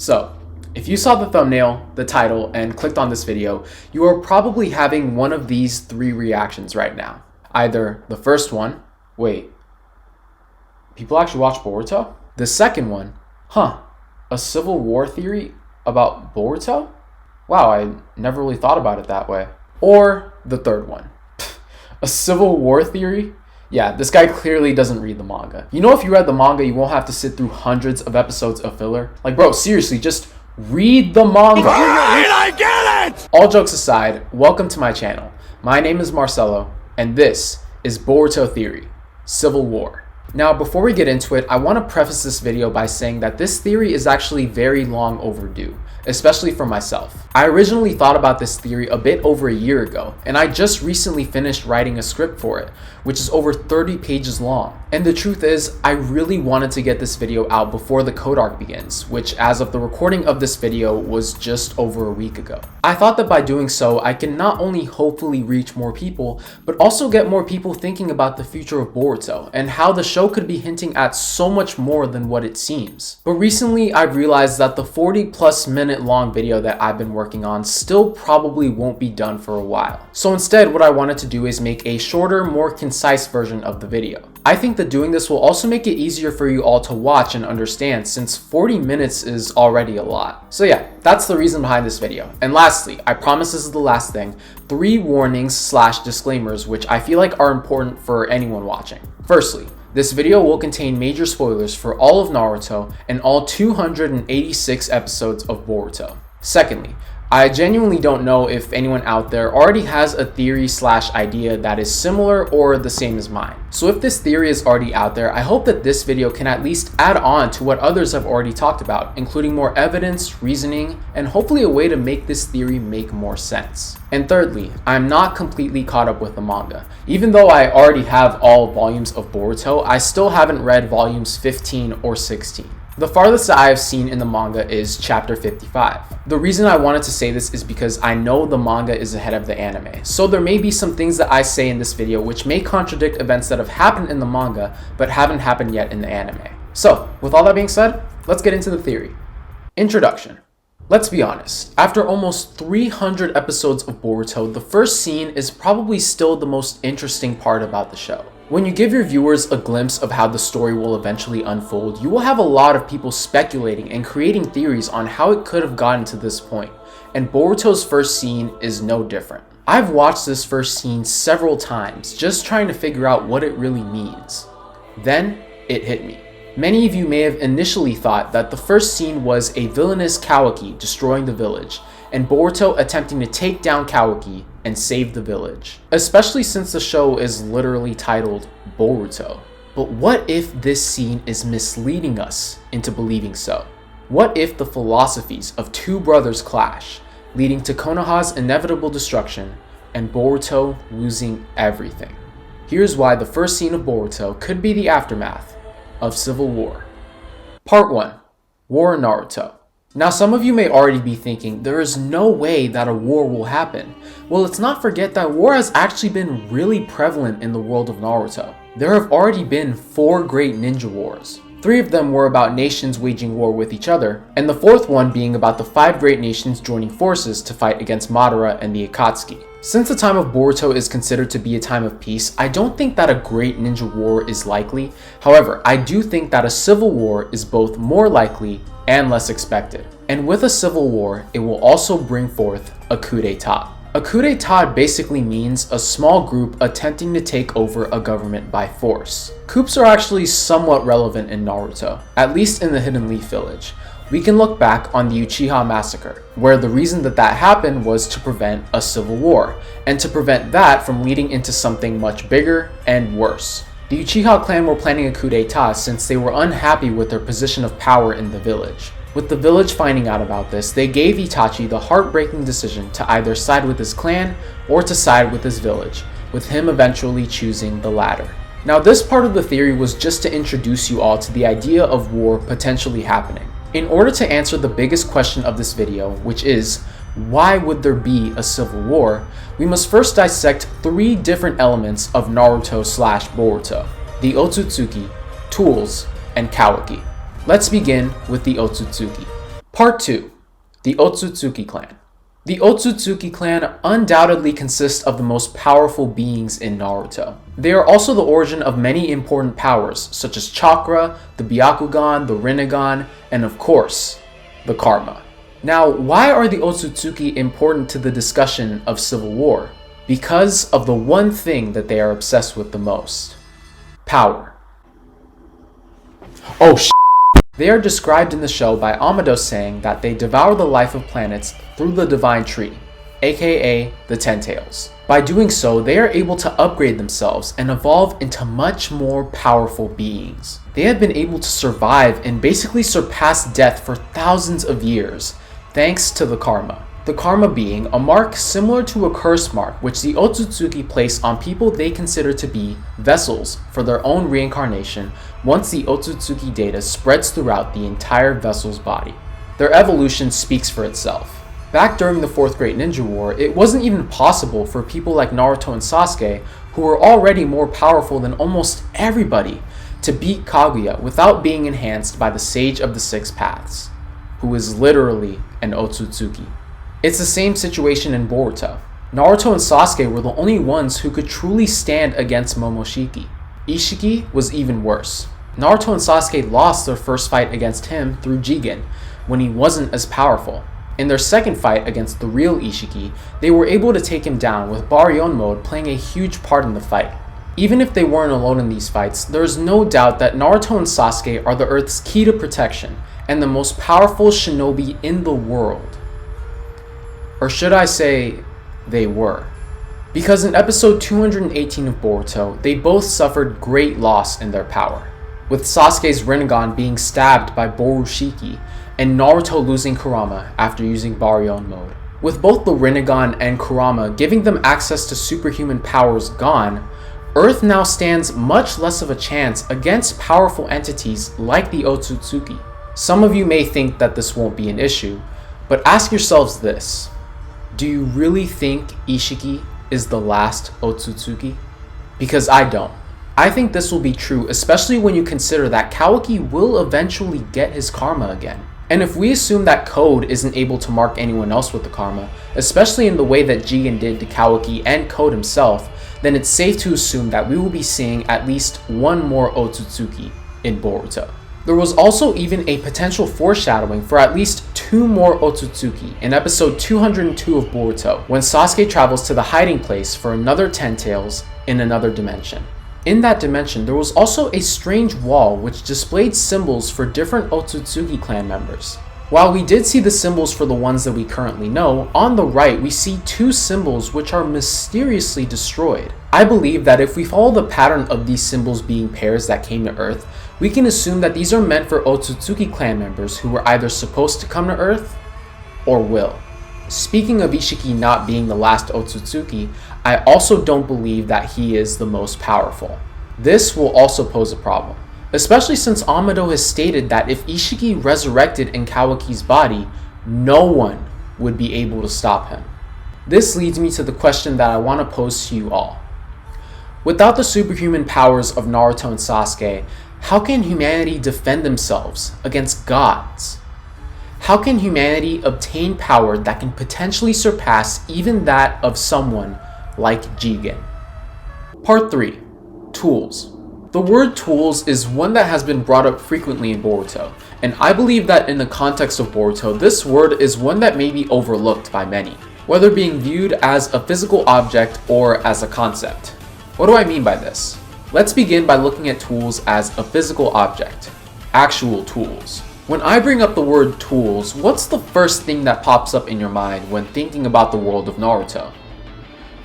So, if you saw the thumbnail, the title, and clicked on this video, you are probably having one of these three reactions right now. Either the first one, wait, people actually watch Boruto? The second one, a Civil War theory about Boruto? Wow, I never really thought about it that way. Or the third one, a Civil War theory? Yeah, this guy clearly doesn't read the manga. You know, if you read the manga, you won't have to sit through hundreds of episodes of filler. Like, bro, seriously, just read the manga. Alright, I get it! All jokes aside, welcome to my channel. My name is Marcelo, and this is Boruto Theory, Civil War. Now, before we get into it, I want to preface this video by saying that this theory is actually very long overdue, especially for myself. I originally thought about this theory a bit over a year ago, and I just recently finished writing a script for it, which is over 30 pages long. And the truth is, I really wanted to get this video out before the code arc begins, which as of the recording of this video was just over a week ago. I thought that by doing so, I can not only hopefully reach more people, but also get more people thinking about the future of Boruto, and how the show could be hinting at so much more than what it seems. But recently, I've realized that the 40+ minute long video that I've been working on still probably won't be done for a while. So instead, what I wanted to do is make a shorter, more concise version of the video. I think that doing this will also make it easier for you all to watch and understand, since 40 minutes is already a lot. So yeah, that's the reason behind this video. And lastly, I promise this is the last thing, 3 warnings / disclaimers which I feel like are important for anyone watching. Firstly, this video will contain major spoilers for all of Naruto and all 286 episodes of Boruto. Secondly, I genuinely don't know if anyone out there already has a theory / idea that is similar or the same as mine. So if this theory is already out there, I hope that this video can at least add on to what others have already talked about, including more evidence, reasoning, and hopefully a way to make this theory make more sense. And thirdly, I'm not completely caught up with the manga. Even though I already have all volumes of Boruto, I still haven't read volumes 15 or 16. The farthest that I have seen in the manga is chapter 55. The reason I wanted to say this is because I know the manga is ahead of the anime, so there may be some things that I say in this video which may contradict events that have happened in the manga but haven't happened yet in the anime. So, with all that being said, let's get into the theory. Introduction. Let's be honest, after almost 300 episodes of Boruto, the first scene is probably still the most interesting part about the show. When you give your viewers a glimpse of how the story will eventually unfold, you will have a lot of people speculating and creating theories on how it could have gotten to this point, and Boruto's first scene is no different. I've watched this first scene several times, just trying to figure out what it really means. Then, it hit me. Many of you may have initially thought that the first scene was a villainous Kawaki destroying the village, and Boruto attempting to take down Kawaki and save the village, especially since the show is literally titled Boruto. But what if this scene is misleading us into believing so? What if the philosophies of two brothers clash, leading to Konoha's inevitable destruction and Boruto losing everything? Here's why the first scene of Boruto could be the aftermath of Civil War. Part 1. War in Naruto. Now, some of you may already be thinking, there is no way that a war will happen. Well, let's not forget that war has actually been really prevalent in the world of Naruto. There have already been 4 great ninja wars. 3 of them were about nations waging war with each other, and the 4th one being about the 5 great nations joining forces to fight against Madara and the Akatsuki. Since the time of Boruto is considered to be a time of peace, I don't think that a great ninja war is likely. However, I do think that a civil war is both more likely and less expected. And with a civil war, it will also bring forth a coup d'etat. A coup d'etat basically means a small group attempting to take over a government by force. Coups are actually somewhat relevant in Naruto, at least in the Hidden Leaf Village. We can look back on the Uchiha massacre, where the reason that happened was to prevent a civil war, and to prevent that from leading into something much bigger and worse. The Uchiha clan were planning a coup d'etat since they were unhappy with their position of power in the village. With the village finding out about this, they gave Itachi the heartbreaking decision to either side with his clan or to side with his village, with him eventually choosing the latter. Now, this part of the theory was just to introduce you all to the idea of war potentially happening. In order to answer the biggest question of this video, which is, why would there be a civil war, we must first dissect 3 different elements of Naruto / Boruto: the Otsutsuki, tools, and Kawaki. Let's begin with the Otsutsuki. Part 2. The Otsutsuki clan. The Otsutsuki clan undoubtedly consists of the most powerful beings in Naruto. They are also the origin of many important powers, such as chakra, the Byakugan, the Rinnegan, and of course, the karma. Now, why are the Otsutsuki important to the discussion of Civil War? Because of the one thing that they are obsessed with the most. Power. Oh sh**. They are described in the show by Amado saying that they devour the life of planets through the Divine Tree, aka the Ten Tails. By doing so, they are able to upgrade themselves and evolve into much more powerful beings. They have been able to survive and basically surpass death for thousands of years, thanks to the karma. The karma being a mark similar to a curse mark which the Otsutsuki place on people they consider to be vessels for their own reincarnation once the Otsutsuki data spreads throughout the entire vessel's body. Their evolution speaks for itself. Back during the Fourth Great Ninja War, it wasn't even possible for people like Naruto and Sasuke, who were already more powerful than almost everybody, to beat Kaguya without being enhanced by the Sage of the Six Paths, who is literally an Otsutsuki. It's the same situation in Boruto. Naruto and Sasuke were the only ones who could truly stand against Momoshiki. Ishiki was even worse. Naruto and Sasuke lost their first fight against him through Jigen, when he wasn't as powerful. In their second fight against the real Ishiki, they were able to take him down with Baryon mode playing a huge part in the fight. Even if they weren't alone in these fights, there is no doubt that Naruto and Sasuke are the Earth's key to protection and the most powerful shinobi in the world. Or should I say, they were. Because in episode 218 of Boruto, they both suffered great loss in their power, with Sasuke's Rinnegan being stabbed by Borushiki, and Naruto losing Kurama after using Baryon mode. With both the Rinnegan and Kurama giving them access to superhuman powers gone, Earth now stands much less of a chance against powerful entities like the Otsutsuki. Some of you may think that this won't be an issue, but ask yourselves this. Do you really think Ishiki is the last Otsutsuki? Because I don't. I think this will be true, especially when you consider that Kawaki will eventually get his karma again. And if we assume that Code isn't able to mark anyone else with the karma, especially in the way that Jigen did to Kawaki and Code himself, then it's safe to assume that we will be seeing at least one more Otsutsuki in Boruto. There was also even a potential foreshadowing for at least 2 more Otsutsuki in episode 202 of Boruto, when Sasuke travels to the hiding place for another Ten Tails in another dimension. In that dimension, there was also a strange wall which displayed symbols for different Otsutsuki clan members. While we did see the symbols for the ones that we currently know, on the right we see 2 symbols which are mysteriously destroyed. I believe that if we follow the pattern of these symbols being pairs that came to Earth, we can assume that these are meant for Otsutsuki clan members who were either supposed to come to Earth or will. Speaking of Ishiki not being the last Otsutsuki, I also don't believe that he is the most powerful. This will also pose a problem, especially since Amado has stated that if Ishiki resurrected in Kawaki's body, no one would be able to stop him. This leads me to the question that I want to pose to you all. Without the superhuman powers of Naruto and Sasuke, how can humanity defend themselves against gods? How can humanity obtain power that can potentially surpass even that of someone like Jigen? Part 3. Tools. The word tools is one that has been brought up frequently in Boruto, and I believe that in the context of Boruto, this word is one that may be overlooked by many, whether being viewed as a physical object or as a concept. What do I mean by this? Let's begin by looking at tools as a physical object, actual tools. When I bring up the word tools, what's the first thing that pops up in your mind when thinking about the world of Naruto?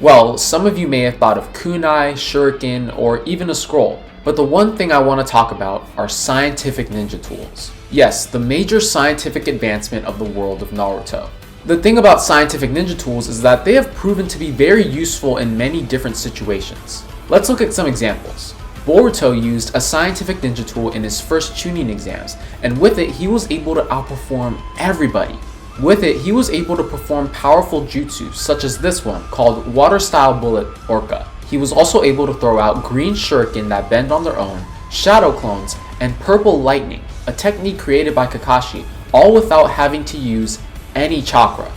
Well, some of you may have thought of kunai, shuriken, or even a scroll, but the one thing I want to talk about are scientific ninja tools. Yes, the major scientific advancement of the world of Naruto. The thing about scientific ninja tools is that they have proven to be very useful in many different situations. Let's look at some examples. Boruto used a scientific ninja tool in his first Chunin exams, and with it he was able to outperform everybody. With it, he was able to perform powerful jutsu such as this one called Water Style Bullet Orca. He was also able to throw out green shuriken that bend on their own, shadow clones, and purple lightning, a technique created by Kakashi, all without having to use any chakra.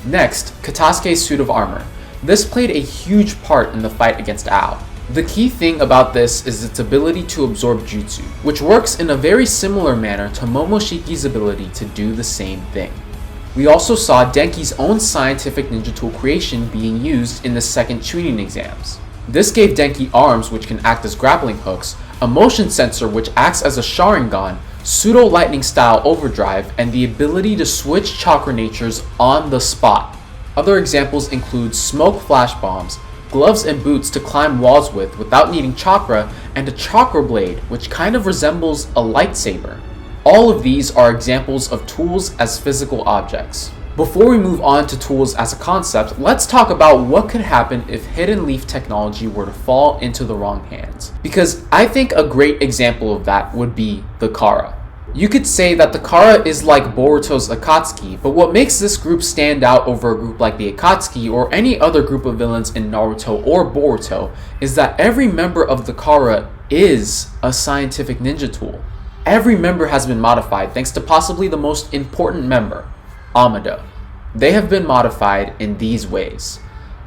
Next, Katasuke's suit of armor. This played a huge part in the fight against Ao. The key thing about this is its ability to absorb jutsu, which works in a very similar manner to Momoshiki's ability to do the same thing. We also saw Denki's own scientific ninja tool creation being used in the second Chunin exams. This gave Denki arms which can act as grappling hooks, a motion sensor which acts as a Sharingan, pseudo lightning style overdrive, and the ability to switch chakra natures on the spot. Other examples include smoke flash bombs, gloves and boots to climb walls with without needing chakra, and a chakra blade which kind of resembles a lightsaber. All of these are examples of tools as physical objects. Before we move on to tools as a concept, let's talk about what could happen if Hidden Leaf technology were to fall into the wrong hands. Because I think a great example of that would be the Kara. You could say that the Kara is like Boruto's Akatsuki, but what makes this group stand out over a group like the Akatsuki or any other group of villains in Naruto or Boruto is that every member of the Kara is a scientific ninja tool. Every member has been modified thanks to possibly the most important member, Amado. They have been modified in these ways: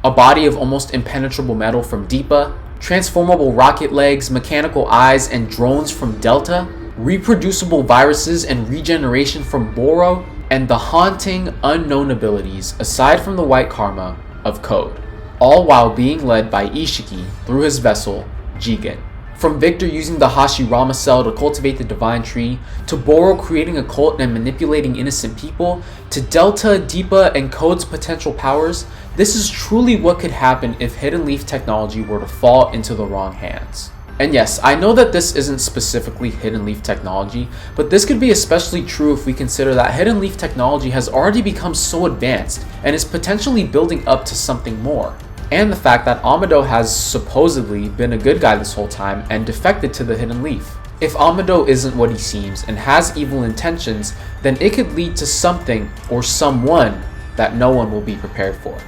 a body of almost impenetrable metal from Deepa, transformable rocket legs, mechanical eyes, and drones from Delta, reproducible viruses and regeneration from Boro, and the haunting, unknown abilities, aside from the white karma, of Code, all while being led by Ishiki through his vessel, Jigen. From Victor using the Hashirama cell to cultivate the divine tree, to Boro creating a cult and manipulating innocent people, to Delta, Deepa, and Code's potential powers, this is truly what could happen if Hidden Leaf technology were to fall into the wrong hands. And yes, I know that this isn't specifically Hidden Leaf technology, but this could be especially true if we consider that Hidden Leaf technology has already become so advanced and is potentially building up to something more. And the fact that Amado has supposedly been a good guy this whole time and defected to the Hidden Leaf. If Amado isn't what he seems and has evil intentions, then it could lead to something or someone that no one will be prepared for.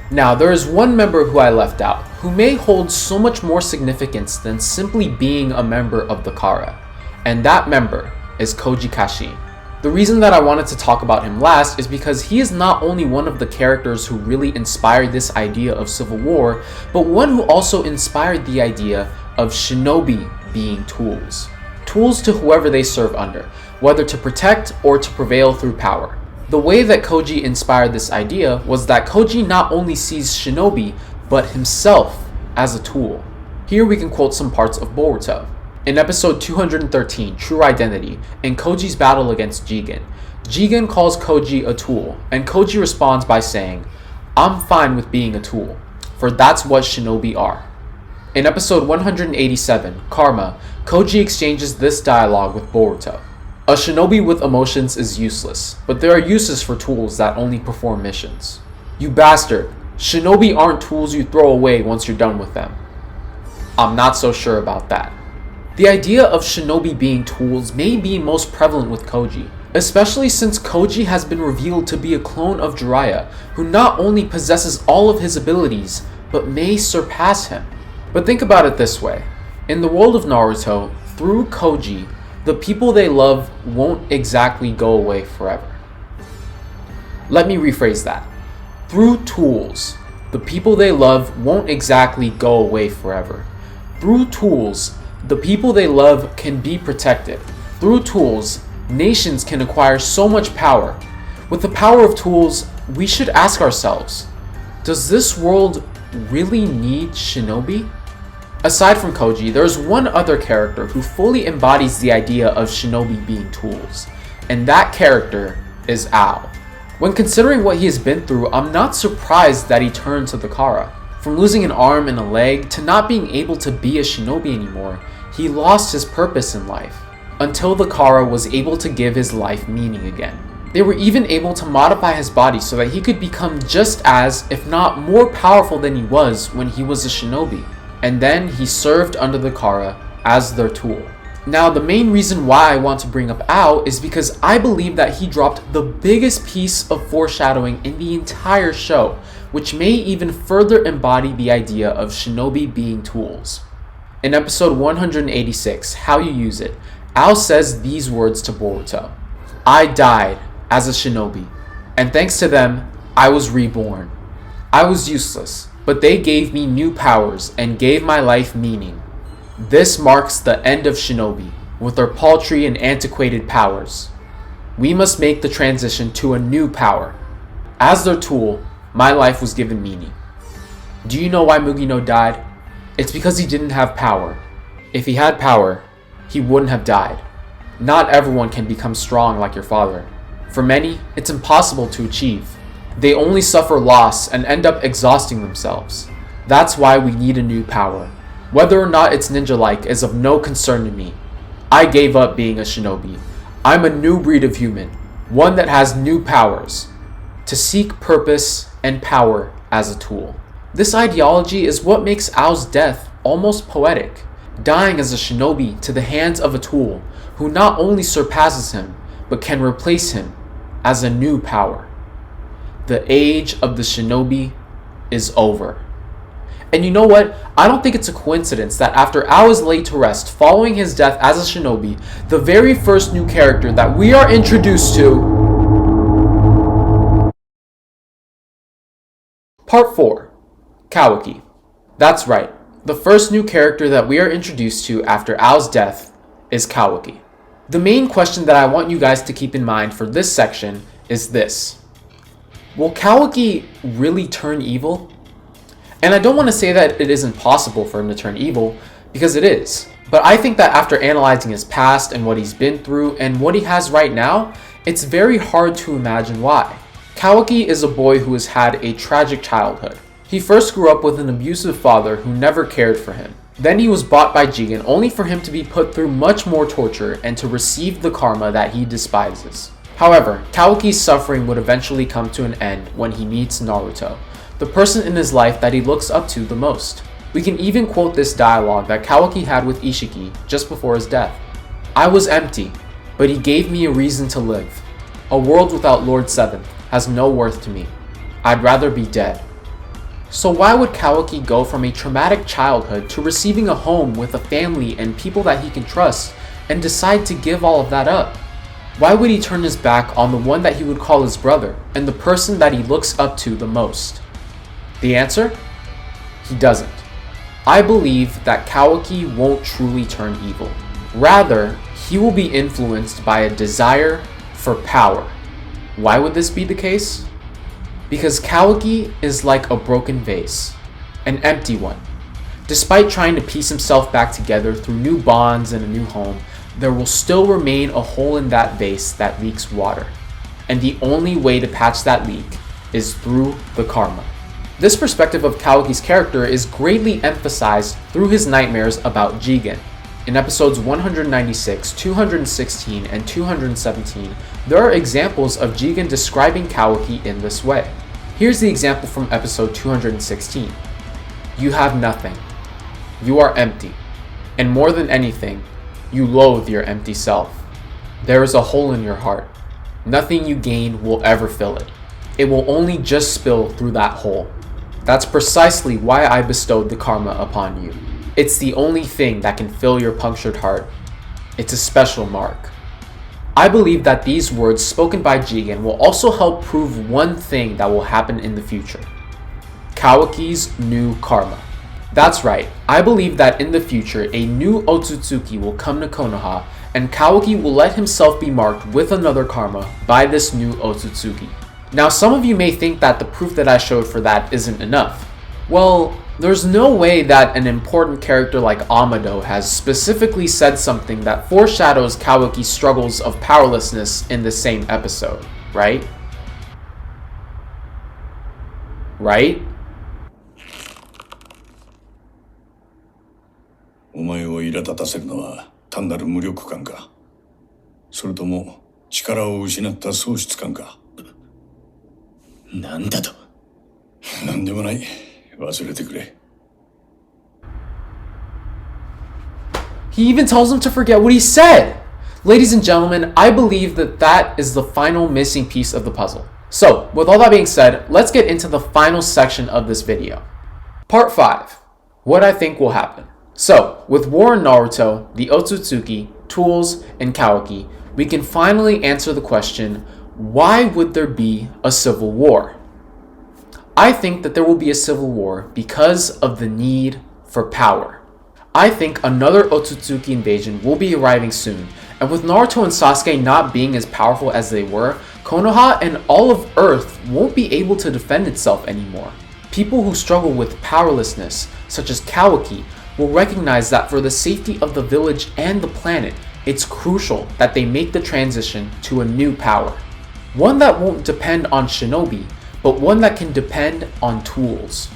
Now, there is one member who I left out, who may hold so much more significance than simply being a member of the Kara, and that member is Koji Kashin. The reason that I wanted to talk about him last is because he is not only one of the characters who really inspired this idea of civil war, but one who also inspired the idea of shinobi being tools. Tools to whoever they serve under, whether to protect or to prevail through power. The way that Koji inspired this idea was that Koji not only sees shinobi, but himself as a tool. Here we can quote some parts of Boruto. In episode 213, True Identity, in Koji's battle against Jigen, Jigen calls Koji a tool, and Koji responds by saying, "I'm fine with being a tool, for that's what shinobi are." In episode 187, Karma, Koji exchanges this dialogue with Boruto. "A shinobi with emotions is useless, but there are uses for tools that only perform missions. You bastard, shinobi aren't tools you throw away once you're done with them." I'm not so sure about that. The idea of shinobi being tools may be most prevalent with Koji, especially since Koji has been revealed to be a clone of Jiraiya, who not only possesses all of his abilities, but may surpass him. But think about it this way. In the world of Naruto, through Koji, the people they love won't exactly go away forever. Let me rephrase that. Through tools, the people they love won't exactly go away forever. Through tools, the people they love can be protected. Through tools, nations can acquire so much power. With the power of tools, we should ask ourselves, does this world really need shinobi? Aside from Koji, there's one other character who fully embodies the idea of shinobi being tools, and that character is Ao. When considering what he has been through, I'm not surprised that he turned to the Kara. From losing an arm and a leg to not being able to be a shinobi anymore, he lost his purpose in life, until the Kara was able to give his life meaning again. They were even able to modify his body so that he could become just as, if not more powerful than he was when he was a shinobi. And then he served under the Kara as their tool. Now, the main reason why I want to bring up Ao is because I believe that he dropped the biggest piece of foreshadowing in the entire show, which may even further embody the idea of shinobi being tools. In episode 186, How You Use It, Ao says these words to Boruto. I died as a shinobi, and thanks to them, I was reborn. I was useless, but they gave me new powers and gave my life meaning. This marks the end of shinobi, with their paltry and antiquated powers. We must make the transition to a new power. As their tool, my life was given meaning. Do you know why Mugino died? It's because he didn't have power. If he had power, he wouldn't have died. Not everyone can become strong like your father. For many, it's impossible to achieve. They only suffer loss and end up exhausting themselves. That's why we need a new power. Whether or not it's ninja-like is of no concern to me. I gave up being a shinobi. I'm a new breed of human, one that has new powers, to seek purpose and power as a tool. This ideology is what makes Ao's death almost poetic, dying as a shinobi to the hands of a tool who not only surpasses him, but can replace him as a new power. The age of the shinobi is over. And you know what? I don't think it's a coincidence that after Ao is laid to rest following his death as a shinobi, the very first new character that we are introduced to... Part 4. Kawaki. That's right. The first new character that we are introduced to after Ao's death is Kawaki. The main question that I want you guys to keep in mind for this section is this. Will Kawaki really turn evil? And I don't want to say that it isn't possible for him to turn evil, because it is. But I think that after analyzing his past and what he's been through and what he has right now, it's very hard to imagine why. Kawaki is a boy who has had a tragic childhood. He first grew up with an abusive father who never cared for him. Then he was bought by Jigen only for him to be put through much more torture and to receive the karma that he despises. However, Kawaki's suffering would eventually come to an end when he meets Naruto, the person in his life that he looks up to the most. We can even quote this dialogue that Kawaki had with Ishiki just before his death. I was empty, but he gave me a reason to live. A world without Lord Seventh has no worth to me. I'd rather be dead. So why would Kawaki go from a traumatic childhood to receiving a home with a family and people that he can trust and decide to give all of that up? Why would he turn his back on the one that he would call his brother and the person that he looks up to the most? The answer? He doesn't. I believe that Kawaki won't truly turn evil. Rather, he will be influenced by a desire for power. Why would this be the case? Because Kawaki is like a broken vase, an empty one. Despite trying to piece himself back together through new bonds and a new home, there will still remain a hole in that vase that leaks water. And the only way to patch that leak is through the karma. This perspective of Kawaki's character is greatly emphasized through his nightmares about Jigen. In episodes 196, 216, and 217, there are examples of Jigen describing Kawaki in this way. Here's the example from episode 216. You have nothing. You are empty. And more than anything, you loathe your empty self. There is a hole in your heart. Nothing you gain will ever fill it. It will only just spill through that hole. That's precisely why I bestowed the karma upon you. It's the only thing that can fill your punctured heart. It's a special mark. I believe that these words spoken by Jigen will also help prove one thing that will happen in the future. Kawaki's new karma. That's right, I believe that in the future a new Otsutsuki will come to Konoha and Kawaki will let himself be marked with another karma by this new Otsutsuki. Now some of you may think that the proof that I showed for that isn't enough. Well, there's no way that an important character like Amado has specifically said something that foreshadows Kawaki's struggles of powerlessness in the same episode, right? Right? お前を苛立たせるのは単なる無力感か。それとも力を失った喪失感か。なんだと。なんでもない。忘れてくれ。He even tells him to forget what he said! Ladies and gentlemen, I believe that that is the final missing piece of the puzzle. So, with all that being said, let's get into the final section of this video. Part 5. What I think will happen. So, with War and Naruto, the Otsutsuki, Tools, and Kawaki, we can finally answer the question, why would there be a civil war? I think that there will be a civil war because of the need for power. I think another Otsutsuki invasion will be arriving soon, and with Naruto and Sasuke not being as powerful as they were, Konoha and all of Earth won't be able to defend itself anymore. People who struggle with powerlessness, such as Kawaki, will recognize that for the safety of the village and the planet, it's crucial that they make the transition to a new power. One that won't depend on Shinobi, but one that can depend on tools.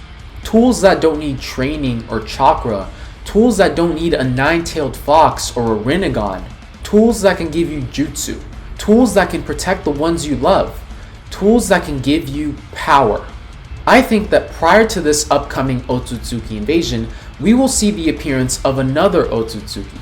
Tools that don't need training or chakra, tools that don't need a nine-tailed fox or a Rinnegan, tools that can give you jutsu, tools that can protect the ones you love, tools that can give you power. I think that prior to this upcoming Otsutsuki invasion, we will see the appearance of another Otsutsuki,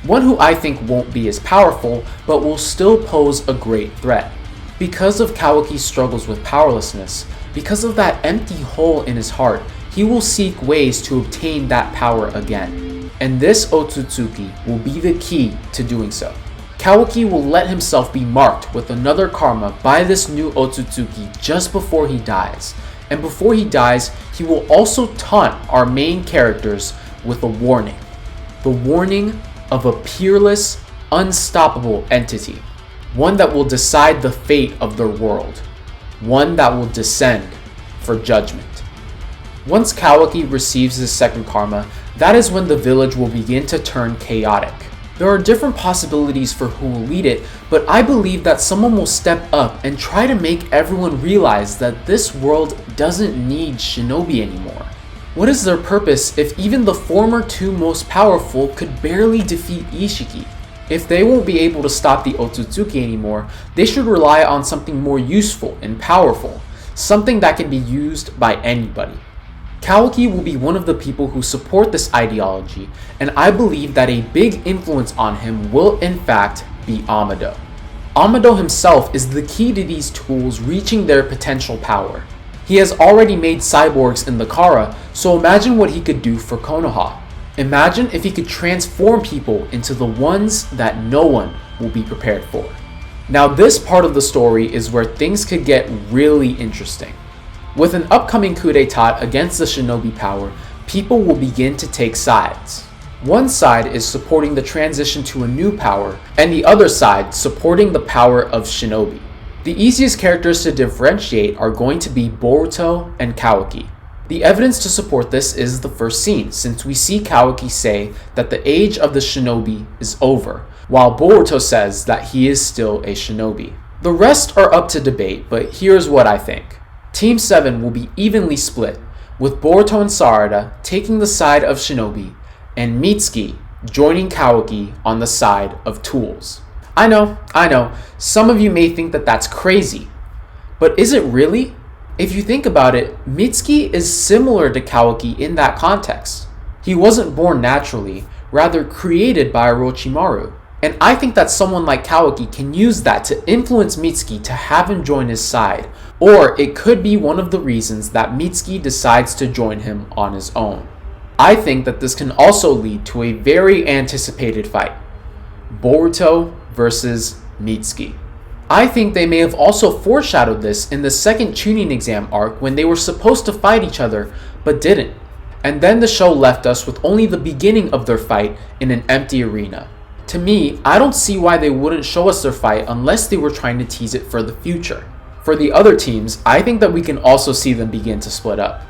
one who I think won't be as powerful, but will still pose a great threat. Because of Kawaki's struggles with powerlessness, because of that empty hole in his heart, he will seek ways to obtain that power again. And this Otsutsuki will be the key to doing so. Kawaki will let himself be marked with another karma by this new Otsutsuki just before he dies. And before he dies, he will also taunt our main characters with a warning. The warning of a peerless, unstoppable entity. One that will decide the fate of their world. One that will descend for judgment. Once Kawaki receives his second karma, that is when the village will begin to turn chaotic. There are different possibilities for who will lead it, but I believe that someone will step up and try to make everyone realize that this world doesn't need Shinobi anymore. What is their purpose if even the former two most powerful could barely defeat Ishiki? If they won't be able to stop the Otsutsuki anymore, they should rely on something more useful and powerful, something that can be used by anybody. Kawaki will be one of the people who support this ideology, and I believe that a big influence on him will in fact be Amado. Amado himself is the key to these tools reaching their potential power. He has already made cyborgs in the Kara, so imagine what he could do for Konoha. Imagine if he could transform people into the ones that no one will be prepared for. Now this part of the story is where things could get really interesting. With an upcoming coup d'etat against the Shinobi power, people will begin to take sides. One side is supporting the transition to a new power, and the other side supporting the power of Shinobi. The easiest characters to differentiate are going to be Boruto and Kawaki. The evidence to support this is the first scene, since we see Kawaki say that the age of the Shinobi is over, while Boruto says that he is still a Shinobi. The rest are up to debate, but here's what I think. Team 7 will be evenly split, with Boruto and Sarada taking the side of Shinobi, and Mitsuki joining Kawaki on the side of tools. I know, some of you may think that that's crazy, but is it really? If you think about it, Mitsuki is similar to Kawaki in that context. He wasn't born naturally, rather created by Orochimaru. And I think that someone like Kawaki can use that to influence Mitsuki to have him join his side, or it could be one of the reasons that Mitsuki decides to join him on his own. I think that this can also lead to a very anticipated fight. Boruto versus Mitsuki. I think they may have also foreshadowed this in the second Chunin exam arc when they were supposed to fight each other, but didn't. And then the show left us with only the beginning of their fight in an empty arena. To me, I don't see why they wouldn't show us their fight unless they were trying to tease it for the future. For the other teams, I think that we can also see them begin to split up.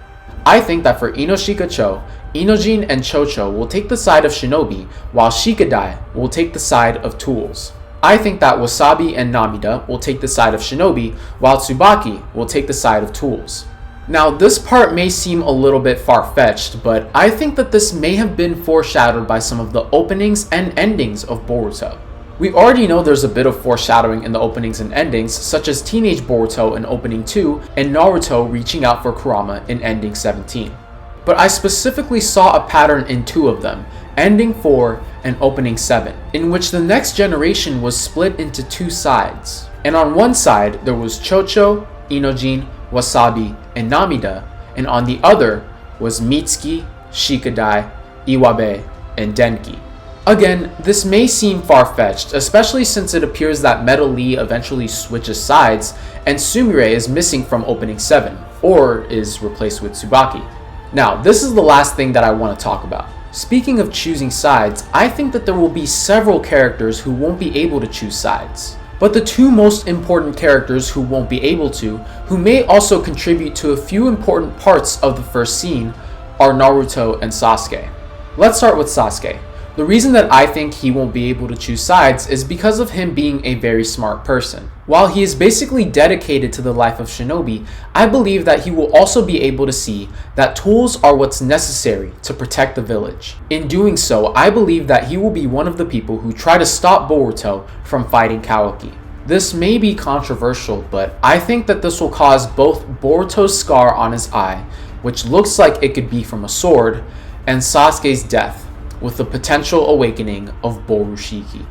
I think that for Inoshika-cho, Inojin and Chocho will take the side of Shinobi, while Shikadai will take the side of tools. I think that Wasabi and Namida will take the side of Shinobi, while Tsubaki will take the side of tools. Now, this part may seem a little bit far-fetched, but I think that this may have been foreshadowed by some of the openings and endings of Boruto. We already know there's a bit of foreshadowing in the openings and endings, such as Teenage Boruto in Opening 2 and Naruto reaching out for Kurama in Ending 17. But I specifically saw a pattern in two of them, Ending 4 and Opening 7, in which the next generation was split into two sides. And on one side, there was Chocho, Inojin, Wasabi, and Namida, and on the other was Mitsuki, Shikadai, Iwabe, and Denki. Again, this may seem far-fetched, especially since it appears that Metal Lee eventually switches sides and Sumire is missing from opening 7, or is replaced with Tsubaki. Now, this is the last thing that I want to talk about. Speaking of choosing sides, I think that there will be several characters who won't be able to choose sides. But the two most important characters who won't be able to, who may also contribute to a few important parts of the first scene, are Naruto and Sasuke. Let's start with Sasuke. The reason that I think he won't be able to choose sides is because of him being a very smart person. While he is basically dedicated to the life of Shinobi, I believe that he will also be able to see that tools are what's necessary to protect the village. In doing so, I believe that he will be one of the people who try to stop Boruto from fighting Kawaki. This may be controversial, but I think that this will cause both Boruto's scar on his eye, which looks like it could be from a sword, and Sasuke's death, with the potential awakening of Borushiki.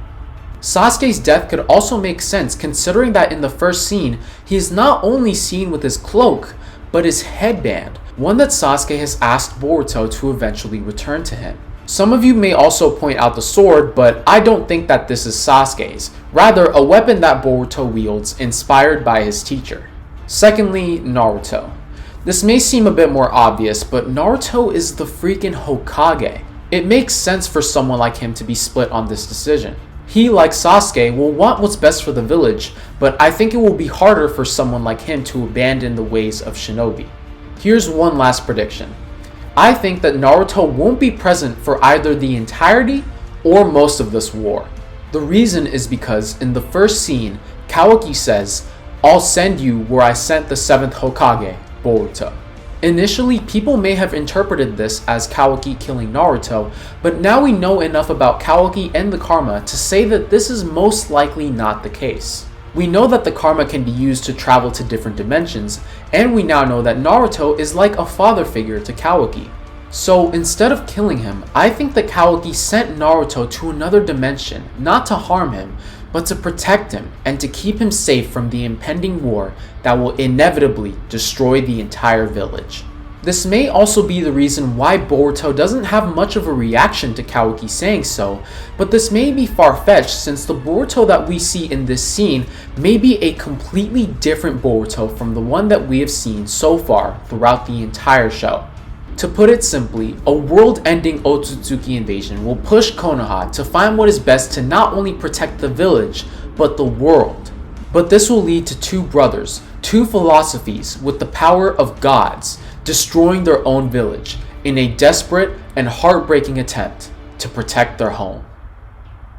Sasuke's death could also make sense considering that in the first scene, he is not only seen with his cloak, but his headband, one that Sasuke has asked Boruto to eventually return to him. Some of you may also point out the sword, but I don't think that this is Sasuke's, rather a weapon that Boruto wields inspired by his teacher. Secondly, Naruto. This may seem a bit more obvious, but Naruto is the freaking Hokage. It makes sense for someone like him to be split on this decision. He, like Sasuke, will want what's best for the village, but I think it will be harder for someone like him to abandon the ways of Shinobi. Here's one last prediction. I think that Naruto won't be present for either the entirety or most of this war. The reason is because in the first scene, Kawaki says, "I'll send you where I sent the 7th Hokage, Boruto." Initially, people may have interpreted this as Kawaki killing Naruto, but now we know enough about Kawaki and the karma to say that this is most likely not the case. We know that the karma can be used to travel to different dimensions, and we now know that Naruto is like a father figure to Kawaki. So instead of killing him, I think that Kawaki sent Naruto to another dimension, not to harm him, but to protect him and to keep him safe from the impending war that will inevitably destroy the entire village. This may also be the reason why Boruto doesn't have much of a reaction to Kawaki saying so, but this may be far-fetched since the Boruto that we see in this scene may be a completely different Boruto from the one that we have seen so far throughout the entire show. To put it simply, a world-ending Otsutsuki invasion will push Konoha to find what is best to not only protect the village, but the world. But this will lead to two brothers, two philosophies with the power of gods, destroying their own village in a desperate and heartbreaking attempt to protect their home.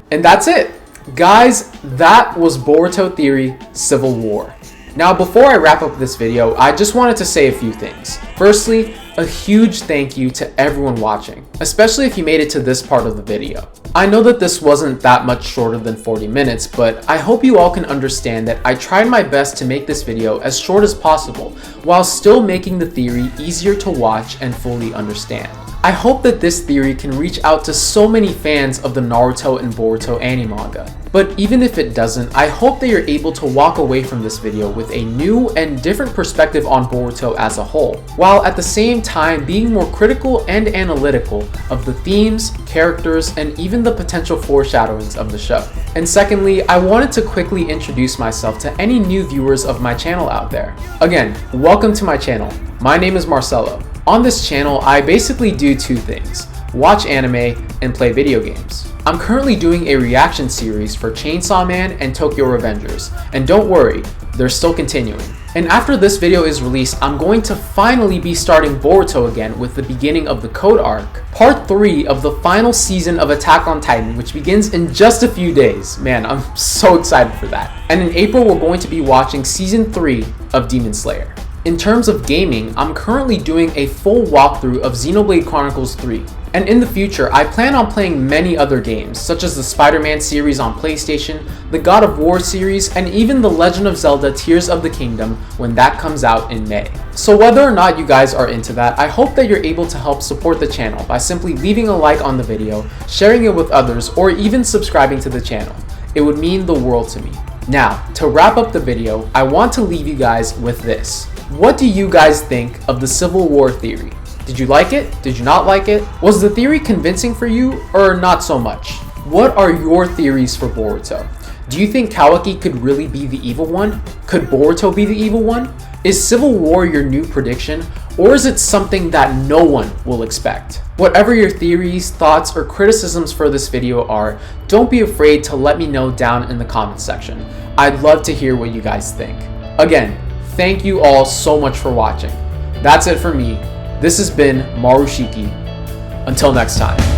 And that's it! Guys, that was Boruto Theory Civil War. Now, before I wrap up this video, I just wanted to say a few things. Firstly, a huge thank you to everyone watching, especially if you made it to this part of the video. I know that this wasn't that much shorter than 40 minutes, but I hope you all can understand that I tried my best to make this video as short as possible, while still making the theory easier to watch and fully understand. I hope that this theory can reach out to so many fans of the Naruto and Boruto anime manga. But even if it doesn't, I hope that you're able to walk away from this video with a new and different perspective on Boruto as a whole, while at the same time being more critical and analytical of the themes, characters, and even the potential foreshadowings of the show. And secondly, I wanted to quickly introduce myself to any new viewers of my channel out there. Again, welcome to my channel. My name is Marcelo. On this channel, I basically do two things: watch anime and play video games. I'm currently doing a reaction series for Chainsaw Man and Tokyo Revengers, and don't worry, they're still continuing. And after this video is released, I'm going to finally be starting Boruto again with the beginning of the Code arc, part 3 of the final season of Attack on Titan, which begins in just a few days. Man, I'm so excited for that. And in April, we're going to be watching season 3 of Demon Slayer. In terms of gaming, I'm currently doing a full walkthrough of Xenoblade Chronicles 3. And in the future, I plan on playing many other games, such as the Spider-Man series on PlayStation, the God of War series, and even The Legend of Zelda Tears of the Kingdom when that comes out in May. So whether or not you guys are into that, I hope that you're able to help support the channel by simply leaving a like on the video, sharing it with others, or even subscribing to the channel. It would mean the world to me. Now, to wrap up the video, I want to leave you guys with this. What do you guys think of the Civil War theory? Did you like it? Did you not like it? Was the theory convincing for you, or not so much? What are your theories for Boruto? Do you think Kawaki could really be the evil one? Could Boruto be the evil one? Is Civil War your new prediction, or is it something that no one will expect? Whatever your theories, thoughts, or criticisms for this video are, don't be afraid to let me know down in the comments section. I'd love to hear what you guys think. Again, thank you all so much for watching. That's it for me. This has been Marushiki. Until next time.